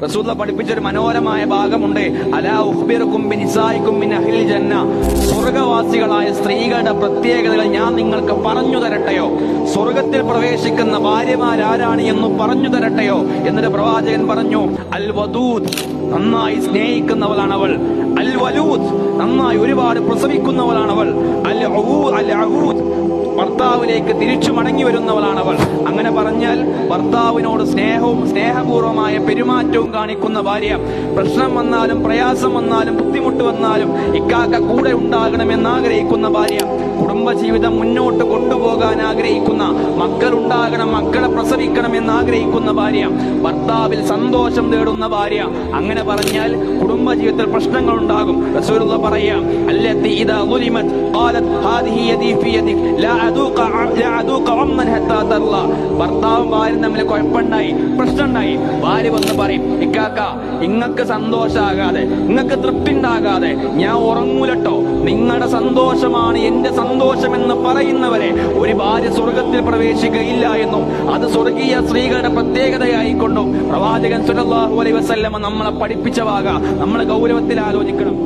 റസൂലുള്ളാഹി പഠിപ്പിച്ചൊരു മനോഹരമായ ഭാഗമുണ്ട്. അലാ ഉഖ്ബിറുകും ബിനിസായികും മിൻ അഹ്ലിൽ ജന്ന. സ്വർഗവാസികളായ സ്ത്രീകളുടെ പ്രത്യേകതകൾ ഞാൻ നിങ്ങൾക്ക് പറഞ്ഞു തരട്ടെയോ? സ്വർഗത്തിൽ പ്രവേശിക്കുന്ന ഭാര്യമാരാരാണ് എന്ന് പറഞ്ഞു തരട്ടെയോ? എന്നിട്ട് പ്രവാചകൻ പറഞ്ഞു, അൽ വദൂദ്, നന്നായി സ്നേഹിക്കുന്നവളാണ് അവൾ. അൽ വലൂദ്, നന്നായി ഒരുപാട് പ്രസവിക്കുന്നവളാണവൾ. അൽ അഊദ്, ഭർത്താവിലേക്ക് തിരിച്ചു മടങ്ങി വരുന്നവളാണവൾ. അങ്ങനെ പറഞ്ഞാൽ ഭർത്താവിനോട് സ്നേഹവും സ്നേഹപൂർവമായ പെരുമാറ്റവും കാണിക്കുന്ന ഭാര്യ. പ്രശ്നം വന്നാലും പ്രയാസം വന്നാലും ബുദ്ധിമുട്ട് വന്നാലും ഇക്കാക്ക കൂടെ ഉണ്ടാകണമെന്ന് ആഗ്രഹിക്കുന്ന ഭാര്യ. കുടുംബജീവിതം മുന്നോട്ട് കൊണ്ടുപോകാൻ ആഗ്രഹിക്കുന്ന, മക്കളുണ്ടാകണം, മക്കളെ പ്രസവിക്കണം എന്ന് ആഗ്രഹിക്കുന്ന ഭാര്യ. ഭർത്താവിൽ സന്തോഷം തേടുന്ന ഭാര്യ. അങ്ങനെ പറഞ്ഞാൽ കുടുംബജീവിതത്തിൽ പ്രശ്നങ്ങൾ ഉണ്ടാകും. റസൂലുള്ളാഹി പറയാം, അല്ലത്തി ഇദാ ളുലിമത് ഖാലത് ഹാദിഹി യദി ഫി യദിക് ലാ അദൂക അമ്മൻ ഹത്താ തർള. ഭർത്താവും ഭാര്യയും തമ്മിൽ കുഴപ്പമുണ്ടായി, പ്രശ്നമുണ്ടായി. ഭാര്യ വന്ന് പറയും, ഇക്കാക്ക ഇങ്ങക്ക് സന്തോഷാകാതെ, ഇങ്ങക്ക് തൃപ്തി ഉണ്ടാകാതെ ഞാൻ ഉറങ്ങൂലട്ടോ, നിങ്ങളുടെ സന്തോഷമാണ് എന്റെ സന്തോഷമെന്ന് പറയുന്നവരെ ഒരു ഭാര്യ സ്വർഗത്തിൽ പ്രവേശിക്കുകയില്ല എന്നും അത് സ്വർഗീയ സ്ത്രീകളുടെ പ്രത്യേകതയായിക്കൊണ്ടും പ്രവാചകൻ സ്വല്ലല്ലാഹു അലൈഹി വസല്ലം നമ്മളെ പഠിപ്പിച്ച വാക നമ്മൾ ഗൗരവത്തിൽ ആലോചിക്കണം.